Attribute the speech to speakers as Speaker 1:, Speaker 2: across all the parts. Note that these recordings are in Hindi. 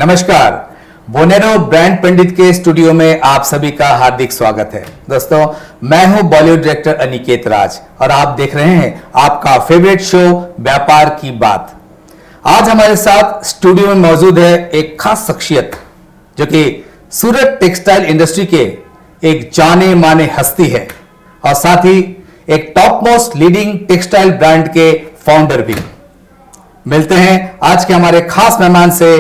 Speaker 1: नमस्कार, बोनेरो ब्रांड पंडित के स्टूडियो में आप सभी का हार्दिक स्वागत है। दोस्तों, मैं हूं बॉलीवुड डायरेक्टर अनिकेत राज और आप देख रहे हैं आपका फेवरेट शो व्यापार की बात। आज हमारे साथ स्टूडियो में मौजूद है एक खास शख्सियत जो कि सूरत टेक्सटाइल इंडस्ट्री के एक जाने माने हस्ती है और साथ ही एक top most leading textile brand के फाउंडर भी। मिलते हैं आज के हमारे खास मेहमान से,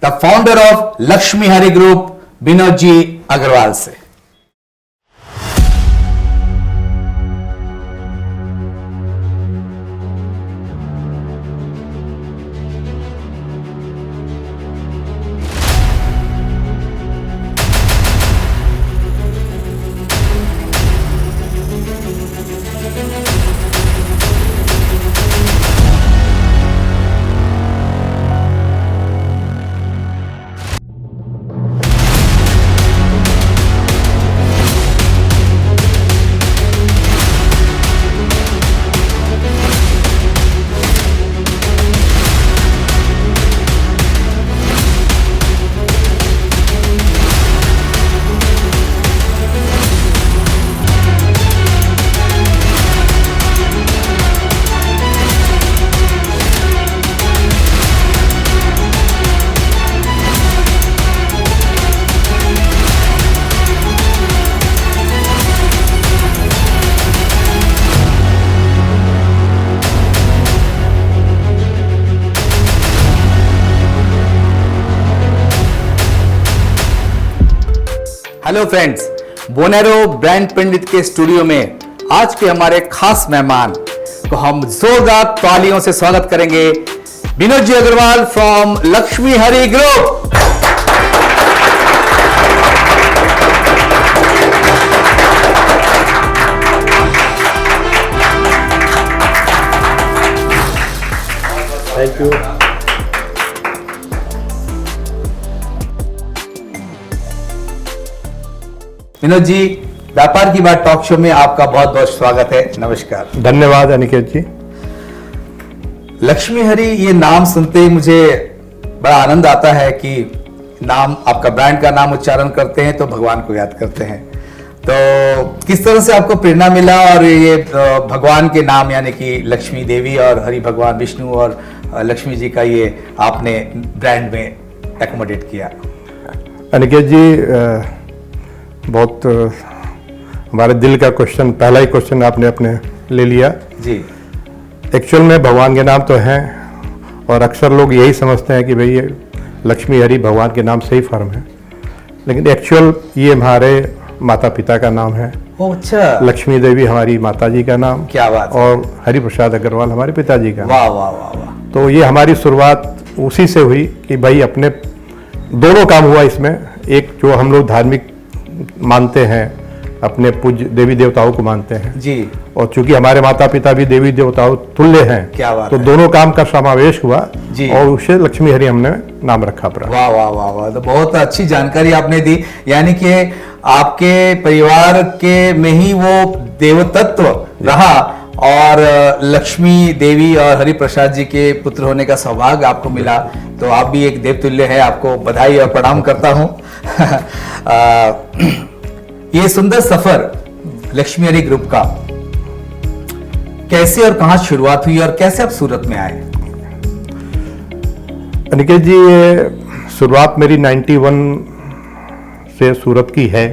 Speaker 1: the founder of Lakshmi Hari group, Vinod ji Agrawal से। हेलो फ्रेंड्स, बोनेरो ब्रांड पंडित के स्टूडियो में आज के हमारे खास मेहमान को हम जोरदार तालियों से स्वागत करेंगे। Vinod ji Agrawal from Lakshmi Hari group.
Speaker 2: Thank you.
Speaker 1: Vinod ji, व्यापार की बात टॉक शो में आपका बहुत बहुत स्वागत है। नमस्कार।
Speaker 2: धन्यवाद अनिकेत जी।
Speaker 1: लक्ष्मी हरि, ये नाम सुनते ही मुझे बड़ा आनंद आता है कि नाम, आपका ब्रांड का नाम उच्चारण करते हैं तो भगवान को याद करते हैं। तो किस तरह से आपको प्रेरणा मिला और ये भगवान के नाम यानी कि लक्ष्मी देवी और हरि भगवान विष्णु और लक्ष्मी जी का ये आपने ब्रांड में एकोमोडेट किया?
Speaker 2: अनिकेत जी, बहुत हमारे दिल का क्वेश्चन, पहला ही क्वेश्चन आपने अपने ले लिया
Speaker 1: जी।
Speaker 2: एक्चुअल में भगवान के नाम तो हैं और अक्सर लोग यही समझते हैं कि भाई ये लक्ष्मी हरि भगवान के नाम से ही फर्म है, लेकिन एक्चुअल ये हमारे माता पिता का नाम है।
Speaker 1: अच्छा।
Speaker 2: लक्ष्मी देवी हमारी माता जी का नाम।
Speaker 1: क्या बात।
Speaker 2: और हरि प्रसाद अग्रवाल हमारे पिताजी का।
Speaker 1: वाह वाह वाह वाह।
Speaker 2: तो ये हमारी शुरुआत उसी से हुई कि भाई अपने दोनों काम हुआ इसमें। एक जो हम लोग धार्मिक मानते हैं, अपने पूज्य देवी देवताओं को मानते हैं
Speaker 1: जी,
Speaker 2: और चूंकि हमारे माता पिता भी देवी देवताओं तुल्य हैं,
Speaker 1: क्या बात
Speaker 2: तो
Speaker 1: है।
Speaker 2: दोनों काम का समावेश हुआ
Speaker 1: जी।
Speaker 2: और उसे लक्ष्मी हरि हमने नाम रखा पड़ा।
Speaker 1: वाह वाह वाह वाह, तो बहुत अच्छी जानकारी आपने दी। यानी कि आपके परिवार के में ही वो देवतत्व रहा और लक्ष्मी देवी और हरि प्रसाद जी के पुत्र होने का सौभाग्य आपको मिला। तो आप भी एक देवतुल्य है, आपको बधाई और प्रणाम करता हूं। ये सुंदर सफर लक्ष्मी हरि ग्रुप का कैसे और कहां शुरुआत हुई और कैसे आप सूरत में आए?
Speaker 2: अनिकेत जी, ये शुरुआत मेरी 91 से सूरत की है।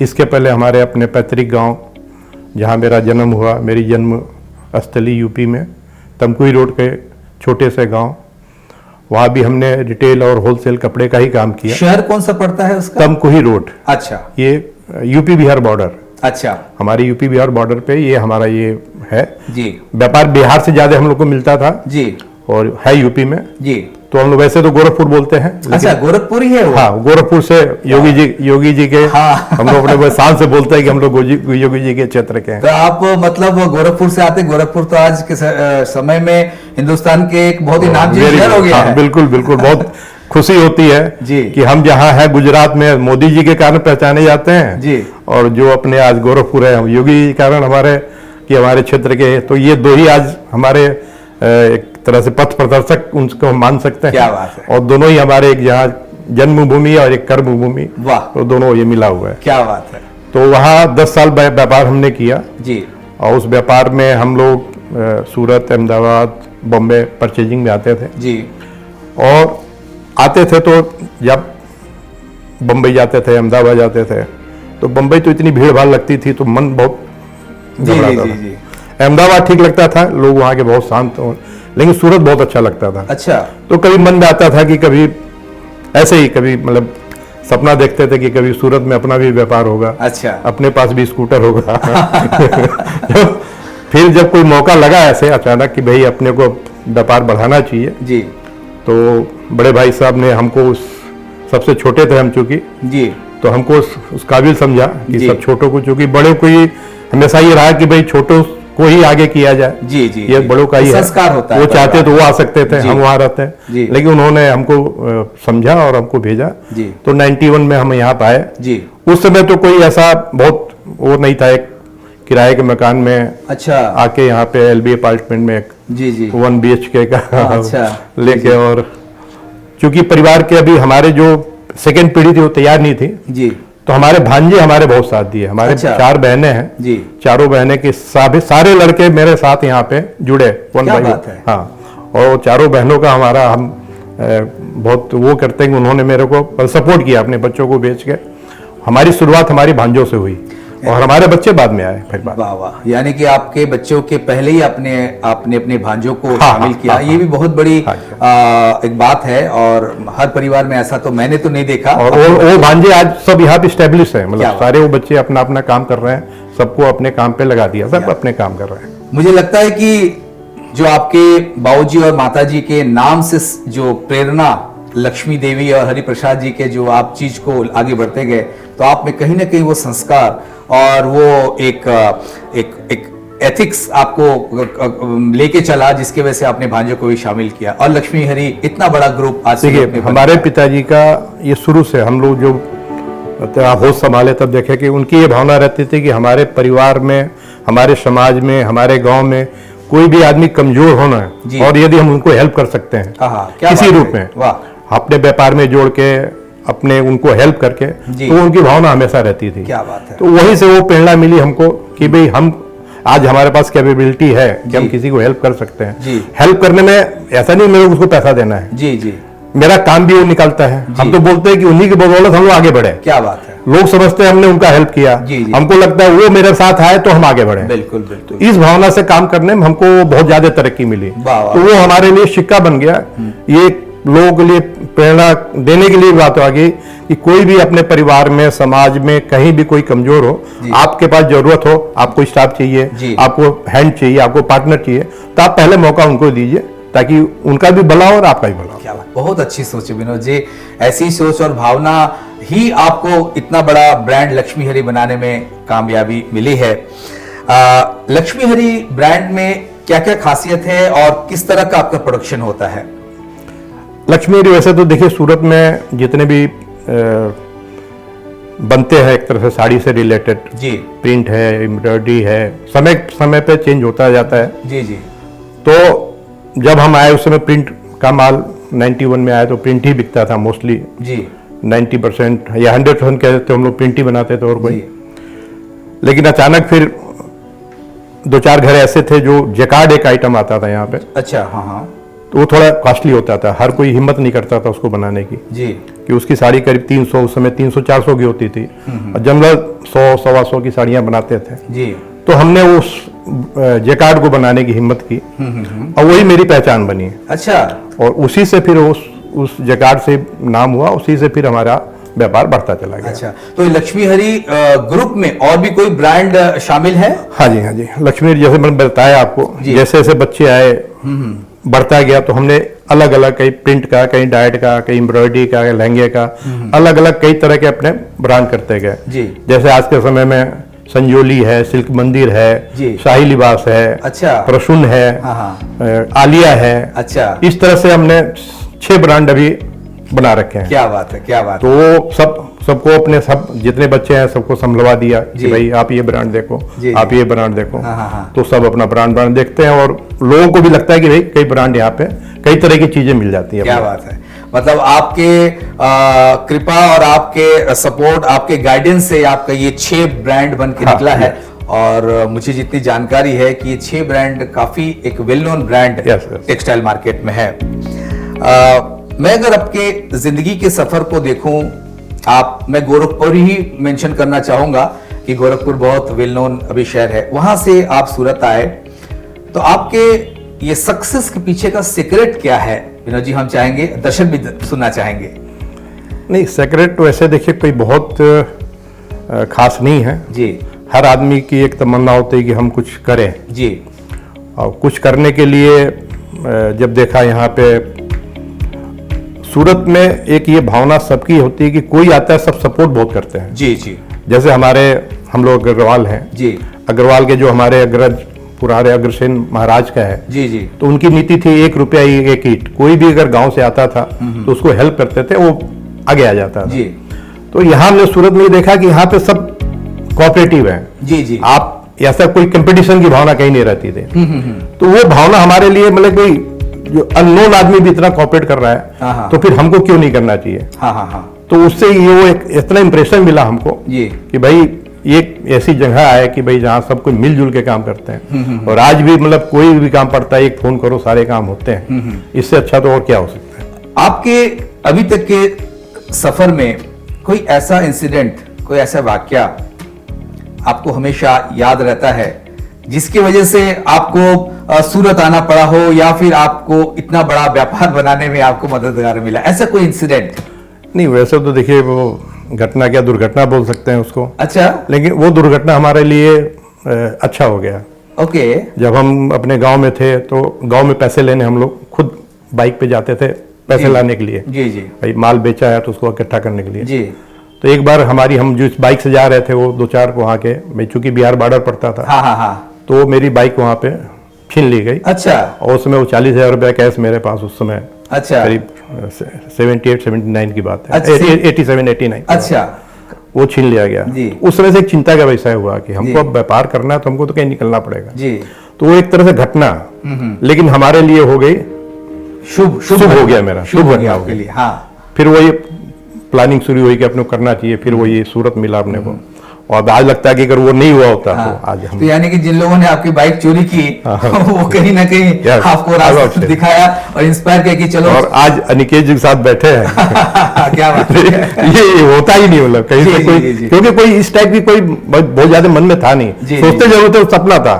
Speaker 2: इसके पहले हमारे अपने पैतृक गांव, जहां मेरा जन्म हुआ, मेरी जन्म स्थली यूपी में तमकुही रोड के छोटे से गांव, वहाँ भी हमने रिटेल और होलसेल कपड़े का ही काम किया।
Speaker 1: शहर कौन सा पड़ता है उसका?
Speaker 2: तमकुही रोड।
Speaker 1: अच्छा।
Speaker 2: ये यूपी बिहार बॉर्डर।
Speaker 1: अच्छा।
Speaker 2: हमारी यूपी बिहार बॉर्डर पे ये हमारा ये है
Speaker 1: जी।
Speaker 2: व्यापार बिहार से ज्यादा हम लोग को मिलता था
Speaker 1: जी,
Speaker 2: और है यूपी में
Speaker 1: जी।
Speaker 2: तो हम लोग वैसे तो गोरखपुर बोलते हैं।
Speaker 1: अच्छा, गोरखपुर ही है वो?
Speaker 2: हाँ, गोरखपुर से योगी जी के।
Speaker 1: हाँ।
Speaker 2: हम लोग अपने शान से बोलते हैं कि हम लोग योगी जी के क्षेत्र के हैं।
Speaker 1: तो आप मतलब गोरखपुर से आते? गोरखपुर तो आज के समय में हिंदुस्तान के एक बहुत ही नामचीन शहर हो गया है।
Speaker 2: बिल्कुल बिल्कुल, बहुत खुशी होती है
Speaker 1: जी
Speaker 2: कि हम जहाँ हैं गुजरात में मोदी जी के कारण पहचाने जाते हैं
Speaker 1: जी,
Speaker 2: और जो अपने आज गोरखपुर है योगी जी के कारण हमारे क्षेत्र के। तो ये दो ही आज हमारे एक तरह से पथ प्रदर्शक उनको हम मान सकते हैं।
Speaker 1: क्या बात है।
Speaker 2: और दोनों ही हमारे एक जहाँ जन्मभूमि और एक कर्मभूमि,
Speaker 1: वाह,
Speaker 2: तो दोनों ये मिला हुआ है।
Speaker 1: क्या बात है।
Speaker 2: तो वहाँ 10 साल व्यापार हमने किया
Speaker 1: जी
Speaker 2: और उस व्यापार में हम लोग सूरत, अहमदाबाद, बॉम्बे परचेजिंग में आते थे
Speaker 1: जी।
Speaker 2: और आते थे तो जब बम्बई जाते थे, अहमदाबाद जाते थे, तो बम्बई तो इतनी भीड़ भाड़ लगती थी तो मन बहुत
Speaker 1: जी
Speaker 2: घबराता
Speaker 1: जी
Speaker 2: था।
Speaker 1: जी।
Speaker 2: अहमदाबाद ठीक लगता था, लोग वहाँ के बहुत शांत हो, लेकिन सूरत बहुत अच्छा लगता था।
Speaker 1: अच्छा।
Speaker 2: तो कभी मन में आता था कि कभी ऐसे ही कभी मतलब सपना देखते थे कि कभी सूरत में अपना भी व्यापार होगा,
Speaker 1: अच्छा।
Speaker 2: अपने पास भी स्कूटर होगा। फिर जब कोई मौका लगा ऐसे अचानक कि भाई अपने को व्यापार बढ़ाना चाहिए,
Speaker 1: जी
Speaker 2: तो बड़े भाई साहब ने हमको सबसे छोटे थे हम चूंकि,
Speaker 1: जी
Speaker 2: तो हमको उस काबिल समझा कि
Speaker 1: जी।
Speaker 2: सब छोटों को, चूंकि बड़ों को ही हमेशा ये रहा कि भाई छोटों को ही आगे किया जाए।
Speaker 1: जी जी
Speaker 2: ये
Speaker 1: जी।
Speaker 2: बड़ों का ही
Speaker 1: संस्कार होता है।
Speaker 2: वो चाहते तो वो आ सकते थे,
Speaker 1: जी।
Speaker 2: हम वहाँ रहते
Speaker 1: जी।
Speaker 2: हैं, लेकिन उन्होंने हमको समझा और हमको भेजा।
Speaker 1: जी
Speaker 2: तो 91 में हम यहाँ पाए।
Speaker 1: जी।
Speaker 2: उस समय तो कोई ऐसा बहुत वो नहीं था, एक किराए के मकान में
Speaker 1: अच्छा।
Speaker 2: आके यहाँ पे एलबी अपार्टमेंट में एक
Speaker 1: जी जी
Speaker 2: 1 BHK का
Speaker 1: अच्छा।
Speaker 2: लेके, और चूंकि परिवार के अभी हमारे जो सेकंड पीढ़ी थी वो तैयार नहीं थी,
Speaker 1: जी
Speaker 2: तो हमारे भांजे हमारे बहुत साथ दिए। हमारे
Speaker 1: अच्छा।
Speaker 2: 4 बहनें हैं
Speaker 1: जी।
Speaker 2: चारों बहनें के सारे लड़के मेरे साथ यहाँ पे जुड़े, वन
Speaker 1: क्या
Speaker 2: बाई
Speaker 1: बात है।
Speaker 2: हाँ। और चारों बहनों का हमारा हम बहुत वो करते हैं कि उन्होंने मेरे को सपोर्ट किया अपने बच्चों को बेच के। हमारी शुरुआत हमारी भांजों से हुई और हमारे बच्चे बाद में आए फिर बाद।
Speaker 1: वाह वाह, यानी कि आपके बच्चों के पहले ही आपने अपने भांजों को
Speaker 2: हाँ,
Speaker 1: शामिल
Speaker 2: हाँ,
Speaker 1: किया।
Speaker 2: हाँ,
Speaker 1: ये भी बहुत बड़ी
Speaker 2: हाँ,
Speaker 1: एक बात है, और हर परिवार में ऐसा तो मैंने तो नहीं देखा।
Speaker 2: और वो भांजे आज सब यहाँ पे स्टेब्लिश है,
Speaker 1: क्या
Speaker 2: मतलब
Speaker 1: बात।
Speaker 2: सारे वो बच्चे अपना अपना काम कर रहे हैं, सबको अपने काम पे लगा दिया, सब अपने काम कर रहे हैं।
Speaker 1: मुझे लगता है कि जो आपके बाबूजी और माताजी के नाम से जो प्रेरणा लक्ष्मी देवी और हरिप्रसाद जी के जो आप चीज को आगे बढ़ते गए, तो आप में कहीं ना कहीं वो संस्कार और वो एक एथिक्स आपको लेके चला, जिसके वजह से आपने भांजों को भी शामिल किया। और लक्ष्मी हरि इतना बड़ा ग्रुप आज
Speaker 2: देखिए, हमारे पिताजी का ये शुरू से हम लोग जो होश संभाले तब देखे कि उनकी ये भावना रहती थी कि हमारे परिवार में, हमारे समाज में, हमारे गांव में कोई भी आदमी कमजोर होना है और यदि हम उनको हेल्प कर सकते हैं किसी रूप में, अपने व्यापार में जोड़ के, अपने उनको हेल्प करके, तो उनकी भावना हमेशा रहती थी।
Speaker 1: क्या बात है।
Speaker 2: तो वहीं से वो प्रेरणा मिली हमको कि भाई हम आज हमारे पास कैपेबिलिटी है कि हम किसी को हेल्प कर सकते हैं। हेल्प करने में ऐसा नहीं मेरे को उसको पैसा देना है,
Speaker 1: जी जी,
Speaker 2: मेरा काम भी वो निकलता है। हम तो बोलते हैं कि उन्हीं की बदौलत हम लोग आगे बढ़े।
Speaker 1: क्या बात है।
Speaker 2: लोग समझते हैं हमने उनका हेल्प किया, हमको लगता है वो मेरे साथ आए तो हम आगे बढ़े।
Speaker 1: बिल्कुल बिल्कुल।
Speaker 2: इस भावना से काम करने में हमको बहुत ज्यादा तरक्की मिली, तो वो हमारे लिए सिक्का बन गया। ये लोगों के लिए प्रेरणा देने के लिए बात आ गई कि कोई भी अपने परिवार में, समाज में कहीं भी कोई कमजोर हो, आपके पास जरूरत हो, आपको स्टाफ चाहिए, आपको हैंड चाहिए, आपको पार्टनर चाहिए, तो आप पहले मौका उनको दीजिए ताकि उनका भी भला हो और आपका भी भला हो।
Speaker 1: क्या बात, बहुत अच्छी सोच है विनोद जी। ऐसी सोच और भावना ही आपको इतना बड़ा ब्रांड लक्ष्मी हरि बनाने में कामयाबी मिली है। लक्ष्मी हरि ब्रांड में क्या क्या खासियत है और किस तरह का आपका प्रोडक्शन होता है?
Speaker 2: लक्ष्मी हरि वैसे तो देखिए सूरत में जितने भी बनते हैं एक तरह से साड़ी से रिलेटेड,
Speaker 1: जी,
Speaker 2: प्रिंट है, एम्ब्रॉयडरी है, समय समय पे चेंज होता जाता है।
Speaker 1: जी जी।
Speaker 2: तो जब हम आए उस समय प्रिंट का माल 91 में आया तो प्रिंट ही बिकता था मोस्टली
Speaker 1: जी।
Speaker 2: 90% या 100% कहते थे हम लोग प्रिंट ही बनाते थे और कोई। लेकिन अचानक फिर 2-4 घर ऐसे थे जो जैकार्ड एक आइटम आता था यहाँ पे।
Speaker 1: अच्छा, हाँ हाँ।
Speaker 2: तो वो थोड़ा कॉस्टली होता था, हर कोई हिम्मत नहीं करता था उसको बनाने की
Speaker 1: जी,
Speaker 2: कि उसकी साड़ी करीब 300, उस समय 300-400 की होती थी और जनरल 100-125 की साड़ियाँ बनाते थे
Speaker 1: जी।
Speaker 2: तो हमने उस जैकार्ड को बनाने की हिम्मत की और वही मेरी पहचान बनी।
Speaker 1: अच्छा।
Speaker 2: और उसी से फिर उस जैकार्ड से नाम हुआ, उसी से फिर हमारा व्यापार बढ़ता चला गया।
Speaker 1: अच्छा, तो लक्ष्मी हरि ग्रुप में और भी कोई ब्रांड शामिल है?
Speaker 2: हाँ जी, हाँ जी। लक्ष्मी हरि जैसे मैंने बताया आपको, जैसे जैसे बच्चे आए बढ़ता गया तो हमने अलग अलग, कहीं प्रिंट का, कहीं डाइट का, कहीं एम्ब्रॉयडरी का, लहंगे का, अलग अलग कई तरह के अपने ब्रांड करते गए। जैसे आज के समय में संजोली है, सिल्क मंदिर है, शाही लिबास है,
Speaker 1: अच्छा,
Speaker 2: प्रसून है, आलिया है।
Speaker 1: अच्छा,
Speaker 2: इस तरह से हमने 6 ब्रांड अभी बना रखे हैं।
Speaker 1: क्या बात है, क्या बात।
Speaker 2: तो वो सब सबको अपने सब जितने बच्चे हैं सबको समझवा दिया कि भाई आप ये ब्रांड देखो, आप ये ब्रांड देखो। तो सब अपना ब्रांड देखते हैं और लोगों को भी लगता है कि भाई कई ब्रांड यहाँ पे कई तरह की चीजें मिल जाती है।
Speaker 1: क्या बात है, मतलब आपके कृपा और आपके सपोर्ट, आपके गाइडेंस से आपका ये 6 ब्रांड बन के निकला है। और मुझे जितनी जानकारी है कि ये 6 ब्रांड काफी एक well known brand textile market में है। मैं अगर आपके जिंदगी के सफर को देखूं, मैं गोरखपुर ही मेंशन करना चाहूंगा कि गोरखपुर बहुत वेल नोन अभी शहर है, वहां से आप सूरत आए, तो आपके ये सक्सेस के पीछे का सीक्रेट क्या है विनोद जी? हम चाहेंगे, दर्शक भी सुनना चाहेंगे।
Speaker 2: नहीं, सीक्रेट तो ऐसे देखिए कोई बहुत खास नहीं है
Speaker 1: जी।
Speaker 2: हर आदमी की एक तमन्ना होती है कि हम कुछ करें
Speaker 1: जी,
Speaker 2: और कुछ करने के लिए जब देखा यहाँ पे सूरत में एक ये भावना सबकी होती है कि कोई आता है सब सपोर्ट बहुत करते हैं।
Speaker 1: जी जी।
Speaker 2: जैसे हम लोग अग्रवाल हैं जी, अग्रवाल के जो हमारे अग्रज पुराने अग्रसेन महाराज का है
Speaker 1: जी जी,
Speaker 2: तो उनकी नीति थी 1 रुपया एक ईंट। कोई भी अगर गांव से आता था तो उसको हेल्प करते थे, वो आगे आ जाता था जी। तो यहाँ हमने सूरत में देखा कि यहाँ पे सब कोऑपरेटिव है जी जी, आप ऐसा कोई कंपटीशन की भावना कहीं नहीं रहती थी। तो वो भावना हमारे लिए मतलब कोई जो अननोन आदमी भी इतना कोऑपरेट कर रहा है तो फिर हमको क्यों नहीं करना चाहिए। तो उससे ये वो एक इतना इंप्रेशन मिला हमको कि भाई ये ऐसी जगह है कि भाई जहाँ सब कोई मिलजुल के काम करते हैं और आज भी मतलब कोई भी काम पड़ता है, एक फोन करो सारे काम होते हैं। इससे अच्छा तो और क्या हो सकता है।
Speaker 1: आपके अभी तक के सफर में कोई ऐसा इंसिडेंट, कोई ऐसा वाकया आपको हमेशा याद रहता है जिसकी वजह से आपको सूरत आना पड़ा हो, या फिर आपको इतना बड़ा व्यापार बनाने में आपको मददगार मिला, ऐसा कोई इंसिडेंट?
Speaker 2: नहीं, वैसे तो देखिए वो घटना क्या, दुर्घटना बोल सकते हैं उसको।
Speaker 1: अच्छा।
Speaker 2: लेकिन वो दुर्घटना हमारे लिए अच्छा हो गया।
Speaker 1: ओके।
Speaker 2: जब हम अपने गांव में थे तो गांव में पैसे लेने हम लोग खुद बाइक पे जाते थे पैसे लाने के लिए।
Speaker 1: जी जी।
Speaker 2: भाई माल बेचा है तो उसको इकट्ठा करने के लिए
Speaker 1: जी।
Speaker 2: तो एक बार हम जो इस बाइक से जा रहे थे वो 2-4 वहाँ के, मैं चूंकि बिहार बॉर्डर पड़ता था।
Speaker 1: हाँ।
Speaker 2: तो मेरी बाइक वहाँ पे छीन ली गई।
Speaker 1: अच्छा।
Speaker 2: और उसमें वो 40,000 रुपया कैश मेरे पास उस समय।
Speaker 1: अच्छा।
Speaker 2: करीब 78-79 की बात है।
Speaker 1: अच्छा।
Speaker 2: 87-89।
Speaker 1: अच्छा।
Speaker 2: वो छीन लिया गया। उस समय से एक चिंता का विषय हुआ कि हमको अब व्यापार करना है तो हमको तो कहीं निकलना पड़ेगा जी। तो वो एक तरह से घटना, लेकिन हमारे लिए हो गई शुभ हो गया, मेरा शुभ घटना हो गई।
Speaker 1: हाँ।
Speaker 2: फिर वही प्लानिंग शुरू हुई कि अपने करना चाहिए, फिर वो ये सूरत मिला अपने को। और आज लगता है कि अगर वो नहीं हुआ होता तो आज हम
Speaker 1: तो यानी कि जिन लोगों ने आपकी बाइक चोरी की वो कहीं ना कहीं आपको रास्ता दिखाया और इंस्पायर किया कि चलो।
Speaker 2: और आज अनिकेत जी के साथ बैठे हैं।
Speaker 1: क्या बात है।
Speaker 2: ये होता ही नहीं, मतलब कहीं से कोई, क्योंकि कोई इस टाइप की कोई बहुत ज्यादा मन में था नहीं, सोचते जरूर थे सपना था,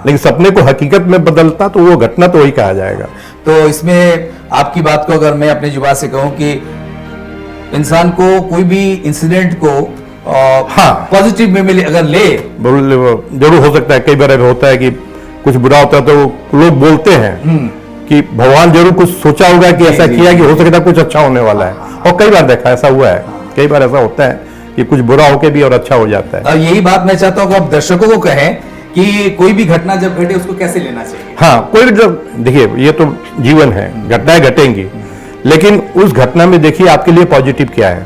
Speaker 2: लेकिन सपने को हकीकत में बदलता तो वो घटना तो वही कहा जाएगा।
Speaker 1: तो इसमें आपकी बात को अगर मैं अपनी जुबान से कहूँ कि इंसान को कोई भी इंसिडेंट को पॉजिटिव में अगर ले
Speaker 2: जरूर हो सकता है। कई बार होता है कि कुछ बुरा होता है तो लोग बोलते हैं कि भगवान जरूर कुछ सोचा होगा कि ऐसा किया कि हो सकता है कुछ अच्छा होने वाला है। और कई बार देखा ऐसा हुआ है, कई बार ऐसा होता है कि कुछ बुरा होके भी और अच्छा हो जाता है।
Speaker 1: और यही बात मैं चाहता हूँ कि आप दर्शकों को कहें कि कोई भी घटना जब घटे उसको कैसे लेना चाहिए।
Speaker 2: हाँ, कोई भी जब देखिए ये तो जीवन है, घटनाएं घटेंगी, लेकिन उस घटना में देखिए आपके लिए पॉजिटिव क्या है।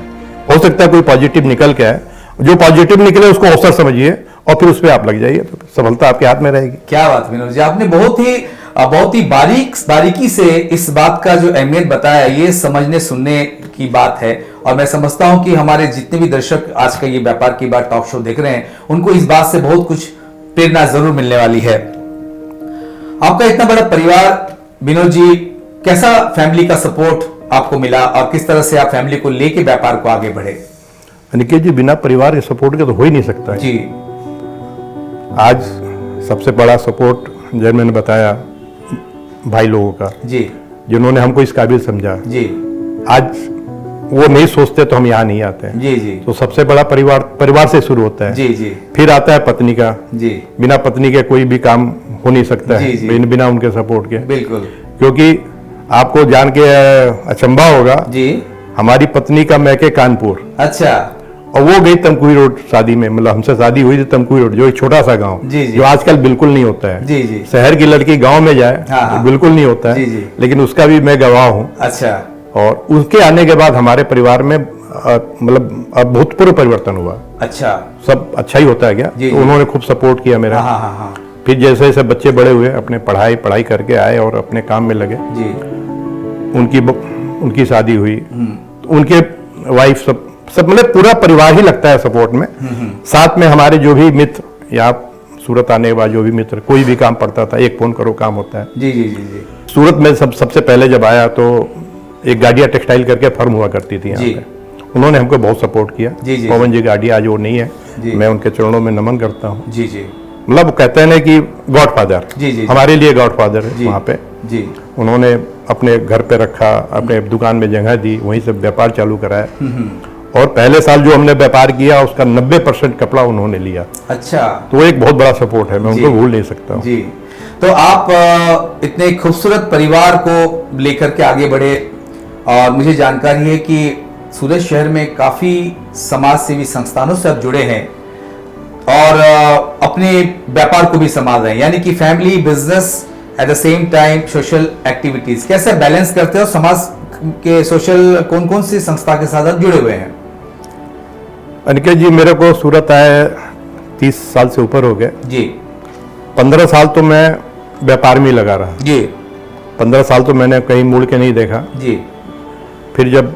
Speaker 2: हो सकता है कोई पॉजिटिव निकल के आए, जो पॉजिटिव निकले उसको अवसर समझिए और फिर उस पर आप लग जाइए, तो सफलता आपके हाथ में रहेगी।
Speaker 1: क्या बात विनोद जी, आपने बहुत ही बारीकी से इस बात का जो अहमियत बताया, ये समझने सुनने की बात है। और मैं समझता हूं कि हमारे जितने भी दर्शक आज का ये व्यापार की बात टॉक शो देख रहे हैं, उनको इस बात से बहुत कुछ प्रेरणा जरूर मिलने वाली है। आपका इतना बड़ा परिवार विनोद जी, कैसा फैमिली का सपोर्ट आपको मिला और किस तरह से आप फैमिली को लेके व्यापार को आगे बढ़े?
Speaker 2: अनिकेत जी, बिना परिवार के सपोर्ट के तो हो ही नहीं सकता है
Speaker 1: जी।
Speaker 2: आज सबसे बड़ा सपोर्ट जैसे मैंने बताया भाई लोगों का जी, जिन्होंने हमको इस काबिल समझा जी। आज वो नहीं सोचते तो हम यहाँ नहीं आते हैं जी जी। तो सबसे बड़ा परिवार से शुरू होता है जी जी। फिर आता है पत्नी का जी, बिना पत्नी के कोई भी काम हो नहीं सकता है बिना उनके सपोर्ट के। बिल्कुल। क्योंकि आपको जान के अचंभा होगा जी, हमारी पत्नी का मैके कानपुर। अच्छा। और वो गई तमकुई रोड शादी में, मतलब हमसे शादी हुई थी तमकुई रोड, जो एक छोटा सा गांव जो आजकल बिल्कुल नहीं होता है जी जी। शहर की लड़की गांव में जाए तो बिल्कुल नहीं होता है जी जी। लेकिन उसका भी मैं गवाह हूँ। अच्छा। और उसके आने के बाद हमारे परिवार में मतलब अब भूतपूर्व परिवर्तन हुआ।
Speaker 1: अच्छा।
Speaker 2: सब अच्छा ही होता है क्या?
Speaker 1: जी,
Speaker 2: तो
Speaker 1: जी।
Speaker 2: उन्होंने खूब सपोर्ट किया मेरा।
Speaker 1: हाँ हाँ हाँ।
Speaker 2: फिर जैसे जैसे बच्चे बड़े हुए, अपने पढ़ाई करके आए और अपने काम में लगे,
Speaker 1: जी।
Speaker 2: उनकी शादी हुई, तो उनके वाइफ सब मतलब पूरा परिवार ही लगता है सपोर्ट में। साथ में हमारे जो भी मित्र, यहाँ सूरत आने के बाद जो भी मित्र, कोई भी काम पड़ता था, एक फोन करो काम होता है।
Speaker 1: जी जी जी जी।
Speaker 2: सूरत में सबसे पहले जब आया तो एक गाड़िया टेक्सटाइल करके फर्म हुआ करती थी यहाँ
Speaker 1: जी।
Speaker 2: पे, उन्होंने हमको बहुत सपोर्ट किया।
Speaker 1: जी, जी,
Speaker 2: पवन जी गाड़ी आज वो नहीं है,
Speaker 1: जी।
Speaker 2: मैं उनके चरणों में नमन करता हूँ।
Speaker 1: जी जी
Speaker 2: मतलब कहते हैं ना कि गॉडफादर,
Speaker 1: जी, जी।
Speaker 2: हमारे लिए गॉडफादर है
Speaker 1: जी
Speaker 2: वहाँ पे।
Speaker 1: जी।
Speaker 2: उन्होंने अपने घर पे रखा, अपने दुकान में जगह दी, वहीं से व्यापार चालू कराया। और पहले साल जो हमने व्यापार किया उसका 90% कपड़ा उन्होंने लिया।
Speaker 1: अच्छा।
Speaker 2: तो वो एक बहुत बड़ा सपोर्ट है, मैं
Speaker 1: जी।
Speaker 2: उनको भूल नहीं सकता हूँ।
Speaker 1: जी। तो आप इतने खूबसूरत परिवार को लेकर के आगे बढ़े, और मुझे जानकारी है कि सूरत शहर में काफी समाज सेवी संस्थानों से आप जुड़े हैं और अपने व्यापार को भी संभाल रहे हैं, यानी कि family, business, at the same time social activities कैसे बैलेंस करते हो? समाज के सोशल कौन कौन सी संस्था के साथ आप जुड़े हुए हैं?
Speaker 2: अनिकेत जी, मेरे को सूरत आए 30 साल से ऊपर हो गए।
Speaker 1: जी
Speaker 2: 15 साल तो मैं व्यापार में ही लगा रहा।
Speaker 1: जी
Speaker 2: 15 साल तो मैंने कहीं मुड़ के नहीं देखा।
Speaker 1: जी।
Speaker 2: फिर जब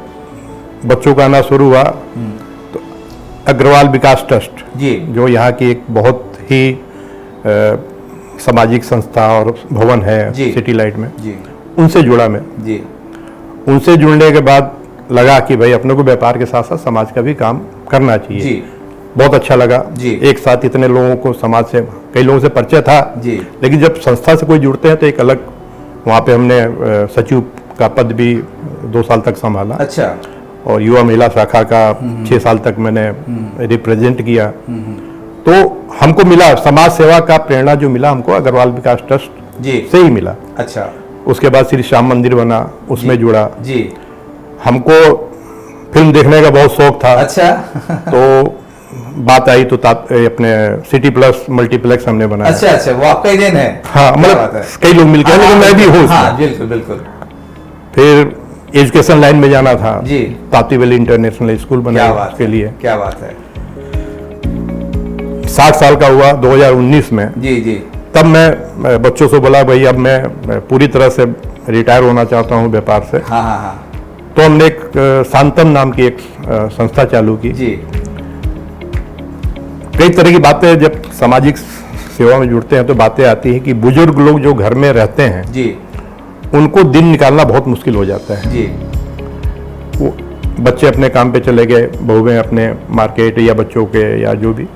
Speaker 2: बच्चों का आना शुरू हुआ तो अग्रवाल विकास ट्रस्ट,
Speaker 1: जी
Speaker 2: जो यहाँ की एक बहुत ही सामाजिक संस्था और भवन है
Speaker 1: जी।
Speaker 2: सिटी लाइट में,
Speaker 1: जी
Speaker 2: उनसे जुड़ा मैं।
Speaker 1: जी।
Speaker 2: उनसे जुड़ने के बाद लगा कि भाई अपने को व्यापार के साथ साथ समाज का भी काम करना चाहिए।
Speaker 1: जी
Speaker 2: बहुत अच्छा लगा।
Speaker 1: जी।
Speaker 2: एक साथ इतने लोगों को, समाज से कई लोगों से परिचय था,
Speaker 1: जी।
Speaker 2: लेकिन जब संस्था से कोई जुड़ते हैं तो एक अलग, वहाँ पे हमने सचिव का पद भी 2 साल तक संभाला।
Speaker 1: अच्छा।
Speaker 2: और युवा महिला शाखा का 6 साल तक मैंने रिप्रेजेंट किया। तो हमको मिला समाज सेवा का प्रेरणा, जो मिला हमको अग्रवाल विकास ट्रस्ट
Speaker 1: जी।
Speaker 2: से ही मिला।
Speaker 1: अच्छा।
Speaker 2: उसके बाद श्री श्याम मंदिर बना, उसमें जुड़ा।
Speaker 1: जी।
Speaker 2: हमको फिल्म देखने का बहुत शौक था।
Speaker 1: अच्छा।
Speaker 2: तो बात आई तो अपने सिटी प्लस मल्टीप्लेक्स हमने बनाया।
Speaker 1: अच्छा अच्छा, वो आपका ही देन है।
Speaker 2: हाँ,
Speaker 1: क्या बात
Speaker 2: मतलब
Speaker 1: है।
Speaker 2: कई लोग मिलकर, लेकिन मैं भी हूँ
Speaker 1: हाँ
Speaker 2: उसमें।
Speaker 1: बिल्कुल बिल्कुल।
Speaker 2: फिर एजुकेशन लाइन में जाना था
Speaker 1: जी।
Speaker 2: ताप्ती वैली इंटरनेशनल स्कूल
Speaker 1: क्या
Speaker 2: बनाया
Speaker 1: बात
Speaker 2: उसके
Speaker 1: है,
Speaker 2: लिए।
Speaker 1: क्या बात है।
Speaker 2: 60 साल का हुआ 2019 में।
Speaker 1: जी जी
Speaker 2: तब मैं बच्चों से बोला भाई अब मैं पूरी तरह से रिटायर होना चाहता हूँ व्यापार से।
Speaker 1: हाँ हाँ हाँ।
Speaker 2: तो हमने एक शांतम नाम की एक संस्था चालू की।
Speaker 1: जी
Speaker 2: कई तरह की बातें, जब सामाजिक सेवा में जुड़ते हैं तो बातें आती हैं कि बुजुर्ग लोग जो घर में रहते हैं
Speaker 1: जी
Speaker 2: उनको दिन निकालना बहुत मुश्किल हो जाता है।
Speaker 1: जी।
Speaker 2: वो बच्चे अपने काम पे चले गए, बहुएं अपने मार्केट या बच्चों के या जो भी,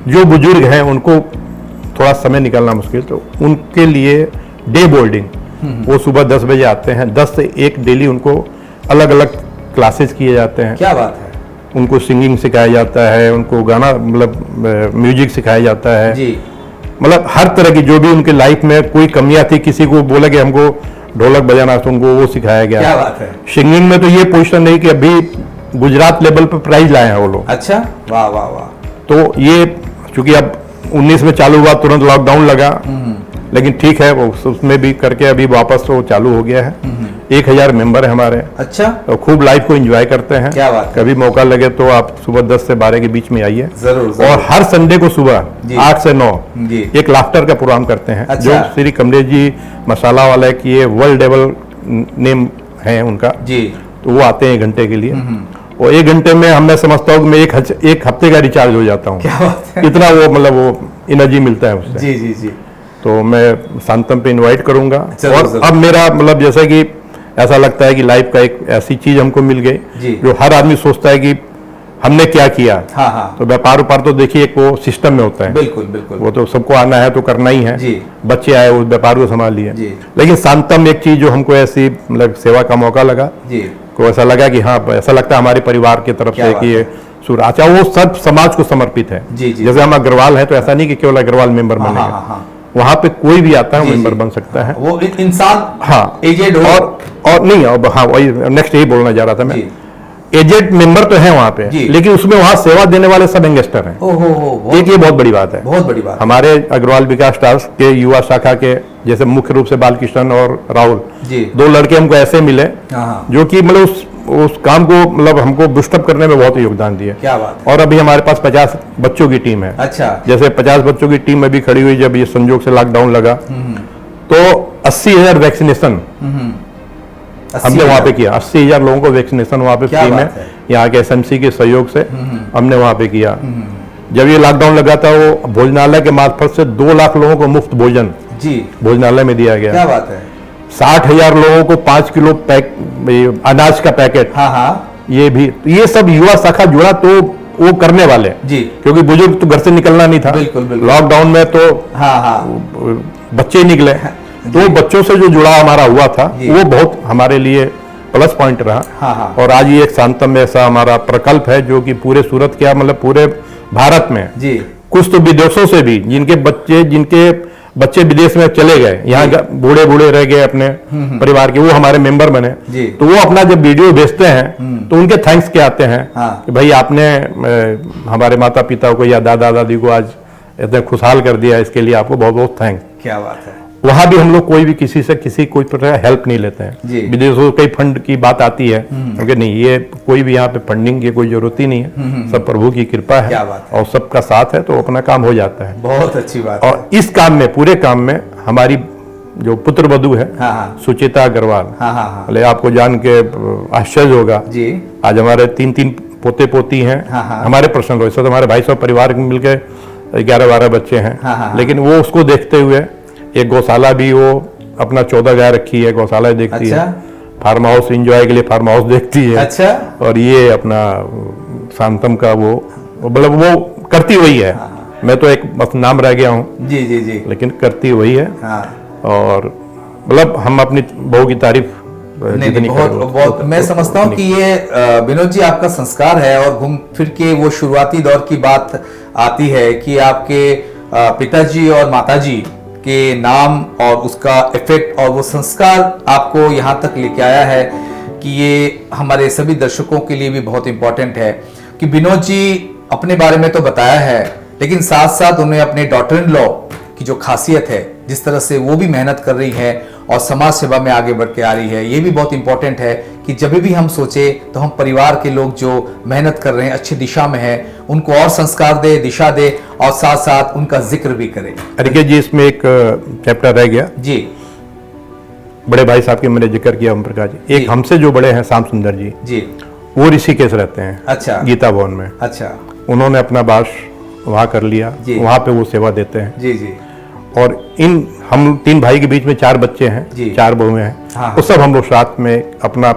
Speaker 2: जो बुजुर्ग हैं उनको थोड़ा समय निकालना मुश्किल, तो उनके लिए डे बोर्डिंग, वो सुबह 10 बजे आते हैं, 10 से 1 डेली उनको अलग अलग क्लासेस किए जाते हैं।
Speaker 1: क्या बात है।
Speaker 2: उनको सिंगिंग सिखाया जाता है, उनको गाना मतलब म्यूजिक सिखाया जाता है।
Speaker 1: जी
Speaker 2: मतलब हर तरह की जो भी उनके लाइफ में कोई कमियां थी, किसी को बोला कि हमको ढोलक बजाना, तो उनको वो सिखाया गया।
Speaker 1: क्या बात है।
Speaker 2: सिंगिंग में तो ये पोजीशन नहीं कि अभी गुजरात लेवल पर प्राइज लाए हैं वो लोग।
Speaker 1: अच्छा, वाह वाह वाह।
Speaker 2: तो ये चूंकि अब 19 में चालू हुआ, तुरंत लॉकडाउन लगा, लेकिन ठीक है, वो उसमें भी करके अभी वापस तो चालू हो गया है। 1000 मेंबर है हमारे,
Speaker 1: अच्छा,
Speaker 2: तो खूब लाइफ को एंजॉय करते हैं।
Speaker 1: क्या बात है।
Speaker 2: कभी मौका लगे तो आप सुबह 10 से 12 के बीच में आइए।
Speaker 1: जरूर
Speaker 2: और
Speaker 1: जरूर।
Speaker 2: हर संडे को सुबह
Speaker 1: जी।
Speaker 2: 8 से 9
Speaker 1: जी।
Speaker 2: एक लाफ्टर का प्रोग्राम करते हैं।
Speaker 1: अच्छा।
Speaker 2: जो श्री कमलेश जी मसाला वाला की ये वर्ल्ड लेवल नेम है उनका,
Speaker 1: जी
Speaker 2: तो वो आते हैं 1 घंटे के लिए। और 1 घंटे में मैं समझता हूँ कि मैं एक हफ्ते का रिचार्ज हो जाता हूँ।
Speaker 1: क्या बात है।
Speaker 2: इतना वो मतलब वो एनर्जी मिलता है उससे।
Speaker 1: जी जी जी।
Speaker 2: तो मैं शांतम पे इनवाइट करूंगा।
Speaker 1: जरूर,
Speaker 2: और
Speaker 1: जरूर।
Speaker 2: अब मेरा मतलब जैसा कि ऐसा लगता है कि लाइफ का एक ऐसी चीज हमको मिल
Speaker 1: जी।
Speaker 2: गई जो हर आदमी सोचता है कि हमने क्या किया।
Speaker 1: हाँ हाँ,
Speaker 2: तो व्यापार उपार तो देखिए एक वो सिस्टम में होता है,
Speaker 1: बिल्कुल बिल्कुल।
Speaker 2: वो तो सबको आना है तो करना ही है।
Speaker 1: जी।
Speaker 2: बच्चे आए उस व्यापार को संभाल लिए।
Speaker 1: जी।
Speaker 2: लेकिन शांतम एक चीज जो हमको ऐसी मतलब सेवा का मौका लगा,
Speaker 1: जी
Speaker 2: को ऐसा लगा कि हाँ, ऐसा लगता है हमारे परिवार की तरफ
Speaker 1: क्या
Speaker 2: से
Speaker 1: बात
Speaker 2: कि
Speaker 1: है।
Speaker 2: ये अच्छा वो सब समाज को समर्पित है।
Speaker 1: जी, जी।
Speaker 2: जैसे हम अग्रवाल है तो ऐसा नहीं कि केवल अग्रवाल मेंबर
Speaker 1: हाँ हाँ
Speaker 2: बनेगा,
Speaker 1: हाँ।
Speaker 2: वहां पे कोई भी आता है
Speaker 1: जी,
Speaker 2: मेंबर
Speaker 1: जी।
Speaker 2: बन सकता है।
Speaker 1: वो इंसान
Speaker 2: हाँ,
Speaker 1: एजेड हो।
Speaker 2: और नहीं, अब हाँ वही नेक्स्ट यही बोलना जा रहा था मैं।
Speaker 1: जी।
Speaker 2: एजेड मेंबर तो है वहां पे,
Speaker 1: जी।
Speaker 2: लेकिन उसमें वहां सेवा देने वाले सब यंगस्टर हैं।
Speaker 1: ओहो,
Speaker 2: एक ये बहुत बड़ी बात है।
Speaker 1: बहुत बड़ी बात।
Speaker 2: हमारे अग्रवाल विकास ट्रस्ट के युवा शाखा के जैसे मुख्य रूप से बालकृष्ण और राहुल,
Speaker 1: जी।
Speaker 2: 2 लड़के हमको ऐसे मिले
Speaker 1: हाँ हाँ।
Speaker 2: जो कि मतलब उस उस काम को मतलब हमको बूस्टअप करने में बहुत योगदान दिया।
Speaker 1: क्या बात
Speaker 2: और अभी हमारे पास 50 बच्चों की टीम है।
Speaker 1: अच्छा।
Speaker 2: जैसे 50 बच्चों की टीम अभी खड़ी हुई, जब ये संयोग से लॉकडाउन लगा तो 80,000 वैक्सीनेशन हमने वहां पे किया। 80,000 लोगों को वैक्सीनेशन वहां पे फ्री में यहाँ के एसएमसी के सहयोग से हमने वहां पे किया। जब ये लॉकडाउन लगा था, वो भोजनालय के मार्फत से 2 लाख लोगों को मुफ्त भोजन
Speaker 1: जी
Speaker 2: भोजनालय में दिया गया।
Speaker 1: क्या बात है।
Speaker 2: 60,000 लोगों को 5 किलो अनाज का पैकेट।
Speaker 1: हाँ हाँ।
Speaker 2: ये सब युवा शाखा जुड़ा तो वो करने वाले
Speaker 1: जी,
Speaker 2: क्योंकि बुजुर्ग तो घर से निकलना नहीं था।
Speaker 1: बिल्कुल बिल्कुल।
Speaker 2: लॉकडाउन में तो
Speaker 1: हाँ हाँ
Speaker 2: बच्चे निकले, तो बच्चों से जो जुड़ा हमारा हुआ था वो बहुत हमारे लिए प्लस पॉइंट रहा।
Speaker 1: हाँ हाँ।
Speaker 2: और आज ये एक शांतम ऐसा हमारा प्रकल्प है जो कि पूरे सूरत क्या मतलब पूरे भारत में
Speaker 1: जी,
Speaker 2: कुछ तो विदेशों से भी जिनके बच्चे विदेश में चले गए, यहाँ बूढ़े बूढ़े रह गए अपने परिवार के, वो हमारे मेंबर बने। तो वो अपना जब वीडियो भेजते हैं तो उनके थैंक्स के आते हैं कि भाई आपने हमारे माता पिता को या दादा दादी को आज इतने खुशहाल कर दिया, इसके लिए आपको बहुत बहुत थैंक्स।
Speaker 1: क्या बात है।
Speaker 2: वहां भी हम लोग कोई भी किसी कोई प्रकार हेल्प नहीं लेते हैं। विदेशों कई फंड की बात आती है, क्योंकि नहीं, ये कोई भी यहाँ पे फंडिंग की कोई जरूरत ही नहीं है। सब प्रभु की कृपा है और सबका साथ है तो अपना काम हो जाता है।
Speaker 1: बहुत अच्छी बात।
Speaker 2: और इस काम में, पूरे काम में हमारी जो पुत्र वधू है सुचिता अग्रवाल, भले आपको जान के आश्चर्य होगा जी, आज हमारे 3 पोते पोती हैं। हमारे पर्सनल, वैसे तो हमारे भाई साहब परिवार मिलकर 11-12 बच्चे हैं, लेकिन वो उसको देखते हुए एक गौशाला भी, वो अपना 14 गाय रखी है, गौशाला देखती है, फार्म हाउस एंजॉय के लिए फार्म हाउस देखती है। अच्छा। और ये अपना शांतम का वो मतलब वो करती वही है। मैं तो एक बस नाम रह गया हूँ जी जी जी, लेकिन करती वही है। और मतलब हम अपनी बहू की तारीफ
Speaker 1: नहीं, बहुत मैं समझता हूँ कि ये विनोद जी आपका संस्कार है। और घूम फिर के वो शुरुआती दौर की बात आती है कि आपके पिताजी और माताजी के नाम और उसका इफेक्ट और वो संस्कार आपको यहाँ तक लेके आया है कि ये हमारे सभी दर्शकों के लिए भी बहुत इंपॉर्टेंट है कि विनोद जी अपने बारे में तो बताया है, लेकिन साथ साथ उन्हें अपने डॉटर इन लॉ की जो खासियत है, जिस तरह से वो भी मेहनत कर रही है और समाज सेवा में आगे बढ़ के आ रही है, ये भी बहुत इंपॉर्टेंट है कि जब भी हम सोचे तो हम परिवार के लोग जो मेहनत कर रहे हैं, अच्छी दिशा में है, उनको और संस्कार दे, दिशा दे और साथ साथ उनका जिक्र भी करें।
Speaker 2: अरे जी, इसमें एक चैप्टर रह गया जी, बड़े भाई साहब के मैंने जिक्र किया, ओम प्रकाश जी। एक हमसे जो बड़े हैं श्याम सुंदर जी, वो ऋषिकेश रहते हैं। अच्छा। गीता भवन में। अच्छा। उन्होंने अपना बास वहां कर लिया, वहां पे वो सेवा देते हैं जी जी। और हम 3 भाई के बीच में 4 बच्चे हैं, 4 बहुएं हैं। वो सब हम लोग साथ में अपना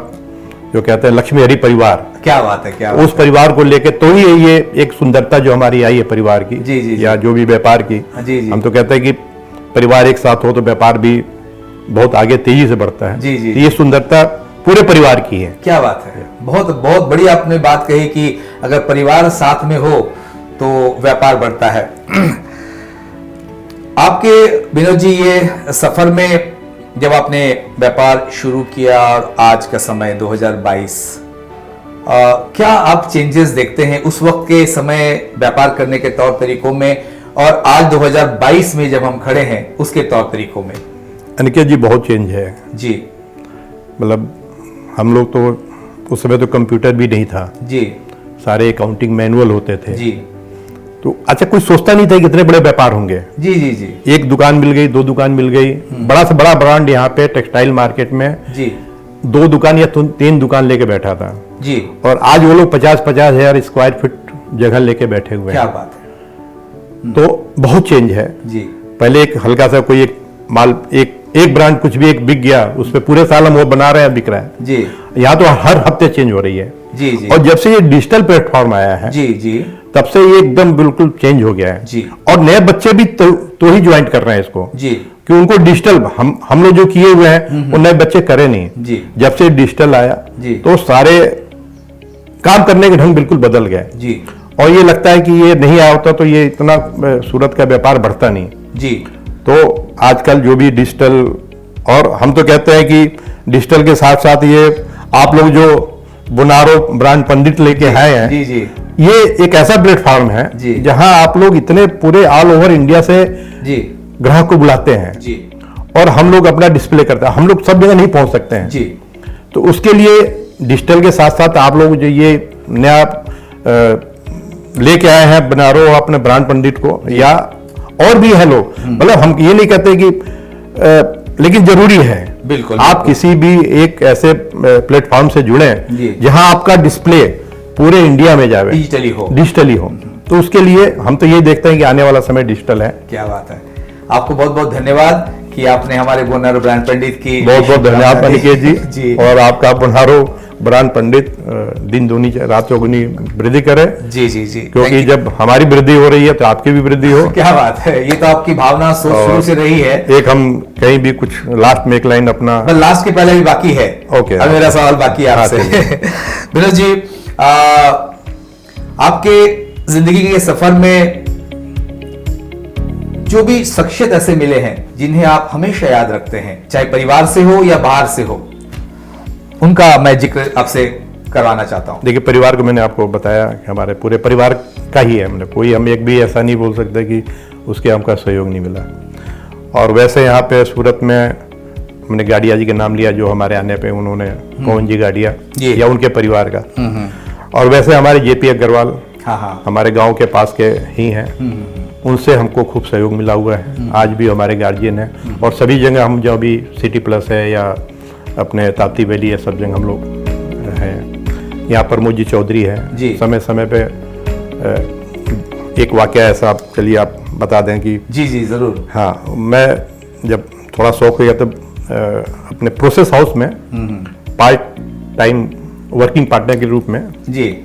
Speaker 2: जो कहते हैं लक्ष्मी हरि परिवार। क्या बात है, क्या उस परिवार को लेके तो ही ये एक सुंदरता जो हमारी आई है परिवार की जी जी, या जो भी व्यापार की जी जी। हम तो कहते हैं कि परिवार एक साथ हो तो व्यापार भी बहुत आगे तेजी से बढ़ता है जी जी। ये सुंदरता पूरे परिवार की है।
Speaker 1: क्या बात है, बहुत बहुत बड़ी आपने बात कही कि अगर परिवार साथ में हो तो व्यापार बढ़ता है। आपके विनोद जी ये सफर में जब आपने व्यापार शुरू किया और आज का समय 2022, क्या आप चेंजेस देखते हैं उस वक्त के समय व्यापार करने के तौर तरीकों में और आज 2022 में जब हम खड़े हैं उसके तौर तरीकों में?
Speaker 2: अनिकेत जी, बहुत चेंज है जी। मतलब हम लोग तो उस समय तो कंप्यूटर भी नहीं था जी, सारे अकाउंटिंग मैनुअल होते थे जी। तो अच्छा, कोई सोचता नहीं था कि इतने बड़े व्यापार होंगे जी जी जी। एक दुकान मिल गई, 2 दुकान मिल गई, बड़ा से बड़ा ब्रांड यहाँ पे टेक्सटाइल मार्केट में जी 2 दुकान या 3 दुकान लेके बैठा था जी। और आज वो लोग 50-50 हजार स्क्वायर फीट जगह लेके बैठे हुए हैं। क्या बात है। तो बहुत चेंज है जी। पहले एक हल्का सा कोई एक माल, एक ब्रांड कुछ भी एक बिक गया, उस पर पूरे साल हम वो बना रहे हैं, बिक रहा है जी। यहाँ तो हर हफ्ते चेंज हो रही है जी जी। और जब से ये डिजिटल प्लेटफॉर्म आया है जी जी, तब से ये एकदम बिल्कुल चेंज हो गया है जी। और नए बच्चे भी तो ही ज्वाइन कर रहे हैं इसको जी, कि उनको डिजिटल हम लोग जो किए हुए हैं वो नए बच्चे करे नहीं जी। जब से डिजिटल आया जी, तो सारे काम करने के ढंग बिल्कुल बदल गए जी। और ये लगता है कि ये नहीं आया होता तो ये इतना सूरत का व्यापार बढ़ता नहीं जी। तो आजकल जो भी डिजिटल, और हम तो कहते हैं कि डिजिटल के साथ साथ ये आप लोग जो बुनारो ब्रांड पंडित लेके आए हैं जी जी, ये एक ऐसा प्लेटफॉर्म है जहां आप लोग इतने पूरे ऑल ओवर इंडिया से जी ग्राहक को बुलाते हैं जी। और हम लोग अपना डिस्प्ले करते हैं, हम लोग सब जगह नहीं पहुंच सकते हैं जी। तो उसके लिए डिजिटल के साथ साथ आप लोग जो ये नया लेके आए हैं बना रहे हो अपने ब्रांड पंडित को, या और भी है लोग, मतलब हम ये नहीं कहते कि लेकिन जरूरी है
Speaker 1: बिल्कुल
Speaker 2: आप किसी भी एक ऐसे प्लेटफॉर्म से जुड़े जहां आपका डिस्प्ले पूरे इंडिया में जावे, डिजिटली हो। तो उसके लिए हम तो ये देखते हैं कि आने वाला समय डिजिटल है।
Speaker 1: क्या बात है। आपको बहुत बहुत धन्यवाद कि आपने हमारे बोनारो ब्रांड पंडित की
Speaker 2: बहुत बहुत धन्यवाद अनिकेत जी, और आपका बोनारो ब्रांड पंडित दिन दूनी रात चौगुनी वृद्धि करे।
Speaker 1: जी जी जी,
Speaker 2: क्योंकि जब हमारी वृद्धि हो रही है तो आपकी भी वृद्धि हो।
Speaker 1: क्या बात है, ये तो आपकी भावना सोच शुरू से रही है।
Speaker 2: एक हम कहीं भी कुछ लास्ट में एक लाइन अपना,
Speaker 1: लास्ट के पहले भी बाकी है।
Speaker 2: ओके,
Speaker 1: अब मेरा सवाल बाकी है आपसे। विनोद जी, आपके जिंदगी के सफर में जो भी शख्सियत ऐसे मिले हैं जिन्हें आप हमेशा याद रखते हैं, चाहे परिवार से हो या बाहर से हो, उनका मैं जिक्र आपसे करवाना चाहता हूं।
Speaker 2: देखिए, परिवार को मैंने आपको बताया कि हमारे पूरे परिवार का ही है, मतलब कोई हम एक भी ऐसा नहीं बोल सकते कि उसके हमका सहयोग नहीं मिला। और वैसे यहाँ पे सूरत में हमने गाड़िया जी का नाम लिया, जो हमारे आने पे उन्होंने पवन जी गाड़िया या उनके परिवार का, और वैसे हमारे जेपी अग्रवाल हमारे गांव के पास के ही हैं, उनसे हमको खूब सहयोग मिला हुआ है। आज भी हमारे गार्जियन है, और सभी जगह हम जो भी सिटी प्लस है या अपने ताप्ती वैली है, सब जगह हम लोग हैं। यहाँ प्रमोद जी चौधरी है, समय समय पे एक वाकया ऐसा आप चलिए आप बता दें कि
Speaker 1: जी जी जरूर।
Speaker 2: हाँ, मैं जब थोड़ा शौक हुआ तब अपने प्रोसेस हाउस में पार्ट टाइम वर्किंग पार्टनर के रूप में
Speaker 1: जी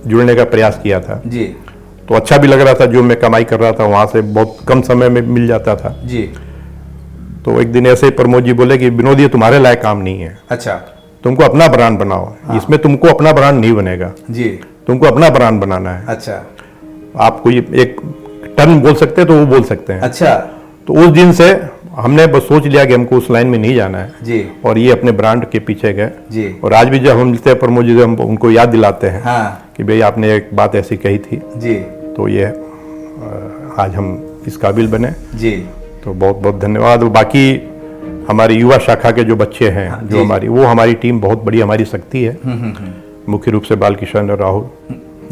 Speaker 2: जुड़ने का प्रयास किया था
Speaker 1: जी।
Speaker 2: तो अच्छा भी लग रहा था, जो मैं कमाई कर रहा था वहां से बहुत कम समय में मिल जाता था
Speaker 1: जी।
Speaker 2: तो एक दिन ऐसे ही प्रमोद जी बोले कि विनोद, ये तुम्हारे लायक काम नहीं है।
Speaker 1: अच्छा।
Speaker 2: तुमको अपना ब्रांड बनाओ। इसमें तुमको अपना ब्रांड नहीं बनेगा
Speaker 1: जी,
Speaker 2: तुमको अपना ब्रांड बनाना है।
Speaker 1: अच्छा।
Speaker 2: आप कोई एक टर्म बोल सकते हैं तो वो बोल सकते हैं।
Speaker 1: अच्छा।
Speaker 2: तो उस दिन से हमने बस सोच लिया कि हमको उस लाइन में नहीं जाना है
Speaker 1: जी,
Speaker 2: और ये अपने ब्रांड के पीछे गए
Speaker 1: जी।
Speaker 2: और आज भी जब हम मिलते हैं प्रमोद जी, हम उनको याद दिलाते हैं
Speaker 1: हाँ।
Speaker 2: कि भाई आपने एक बात ऐसी कही थी
Speaker 1: जी,
Speaker 2: तो ये आज हम इस काबिल बने
Speaker 1: जी।
Speaker 2: तो बहुत बहुत धन्यवाद। बाकी हमारी युवा शाखा के जो बच्चे हैं,
Speaker 1: हाँ,
Speaker 2: जो हमारी टीम बहुत बड़ी हमारी शक्ति है। मुख्य रूप से बालकिशन और राहुल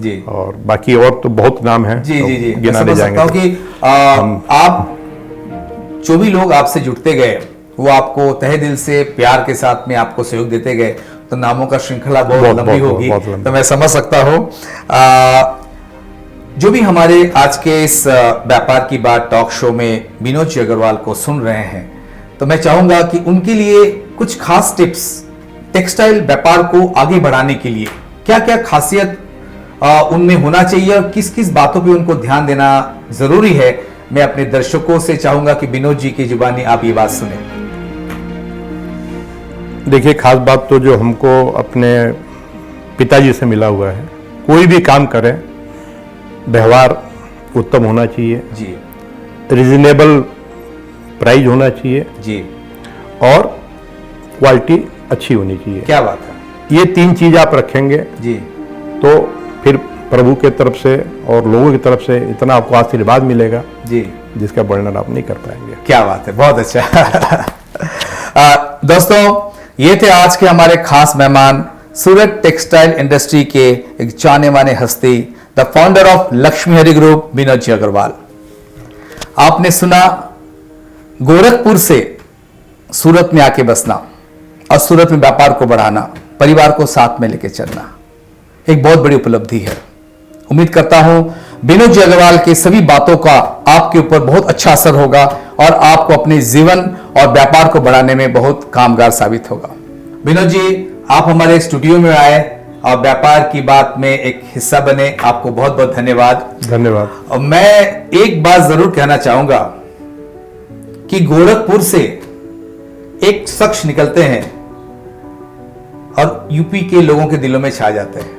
Speaker 1: जी,
Speaker 2: और बाकी और तो बहुत नाम हैं।
Speaker 1: जी
Speaker 2: तो
Speaker 1: जी जी।
Speaker 2: गिना ले जाएंगे
Speaker 1: कि आप जो भी लोग आपसे जुड़ते गए वो आपको तहे दिल से प्यार के साथ में आपको सहयोग देते गए, तो नामों का श्रृंखला बहुत लंबी होगी। तो मैं समझ सकता हूँ। जो भी हमारे आज के इस व्यापार की बात टॉक शो में विनोद जी अग्रवाल को सुन रहे हैं, तो मैं चाहूंगा कि उनके लिए कुछ खास टिप्स, टेक्सटाइल व्यापार को आगे बढ़ाने के लिए क्या क्या खासियत उनमें होना चाहिए और किस किस बातों पे उनको ध्यान देना जरूरी है। मैं अपने दर्शकों से चाहूंगा कि विनोद जी की जुबानी आप ये बात सुने।
Speaker 2: देखिए, खास बात तो जो हमको अपने पिताजी से मिला हुआ है, कोई भी काम करें व्यवहार उत्तम होना चाहिए
Speaker 1: जी,
Speaker 2: रिजनेबल प्राइस होना चाहिए
Speaker 1: जी,
Speaker 2: और क्वालिटी अच्छी होनी चाहिए।
Speaker 1: क्या बात है।
Speaker 2: ये तीन चीज आप रखेंगे
Speaker 1: जी,
Speaker 2: तो फिर प्रभु के तरफ से और लोगों की तरफ से इतना आपको आशीर्वाद मिलेगा
Speaker 1: जी,
Speaker 2: जिसका वर्णन आप नहीं कर पाएंगे।
Speaker 1: क्या बात है, बहुत अच्छा। दोस्तों, ये थे आज के हमारे खास मेहमान, सूरत टेक्सटाइल इंडस्ट्री के एक जाने माने हस्ती, the founder of Lakshmi Hari group, Vinod ji Agrawal. आपने सुना गोरखपुर से सूरत में आके बसना और सूरत में व्यापार को बढ़ाना, परिवार को साथ में लेके चलना एक बहुत बड़ी उपलब्धि है। उम्मीद करता हूं विनोद जी अग्रवाल के सभी बातों का आपके ऊपर बहुत अच्छा असर होगा और आपको अपने जीवन और व्यापार को बढ़ाने में बहुत कामगार साबित होगा। विनोद जी, आप हमारे स्टूडियो में आए और व्यापार की बात में एक हिस्सा बने, आपको बहुत बहुत धन्यवाद।
Speaker 2: धन्यवाद।
Speaker 1: और मैं एक बात जरूर कहना चाहूंगा कि गोरखपुर से एक शख्स निकलते हैं और यूपी के लोगों के दिलों में छा जाते हैं,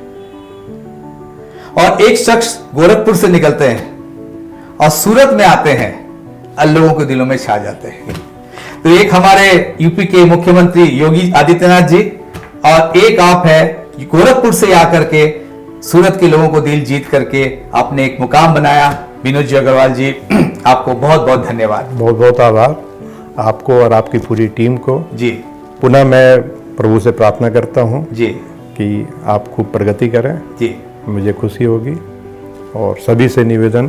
Speaker 1: और एक शख्स गोरखपुर से निकलते हैं और सूरत में आते हैं और लोगों के दिलों में छा जाते हैं। तो एक हमारे यूपी के मुख्यमंत्री योगी आदित्यनाथ जी और एक आप है गोरखपुर से आकर के सूरत के लोगों को दिल जीत करके आपने एक मुकाम बनाया। विनोद जी अग्रवाल जी, आपको बहुत बहुत धन्यवाद।
Speaker 2: बहुत बहुत आभार आपको और आपकी पूरी टीम को।
Speaker 1: जी,
Speaker 2: पुनः मैं प्रभु से प्रार्थना करता हूँ
Speaker 1: जी
Speaker 2: कि आप खूब प्रगति करें,
Speaker 1: जी
Speaker 2: मुझे खुशी होगी। और सभी से निवेदन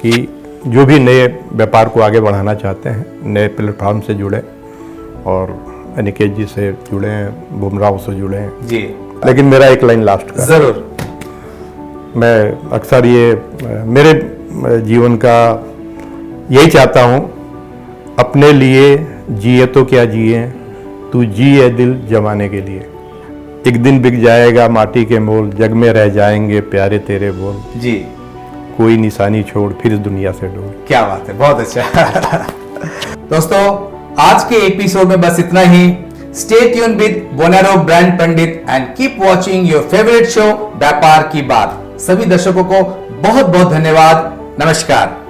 Speaker 2: कि जो भी नए व्यापार को आगे बढ़ाना चाहते हैं, नए प्लेटफॉर्म से जुड़े और अनिकेत जी से जुड़े हैं, बुमराव से जुड़े हैं।
Speaker 1: जी
Speaker 2: लेकिन मेरा एक लाइन लास्ट का,
Speaker 1: जरूर।
Speaker 2: मैं अक्सर ये मेरे जीवन का यही चाहता हूँ, अपने लिए जिए तो क्या जिए, तू जिए दिल जमाने के लिए। एक दिन बिक जाएगा माटी के मोल, जग में रह जाएंगे प्यारे तेरे बोल।
Speaker 1: जी
Speaker 2: कोई निशानी छोड़ फिर इस दुनिया से डोल।
Speaker 1: क्या बात है, बहुत अच्छा। दोस्तों आज के एपिसोड में बस इतना ही। स्टे ट्यून विद बोनेरो brand Pandit and keep watching your favourite show व्यापार की बात। सभी दर्शकों को बहुत बहुत धन्यवाद। नमस्कार।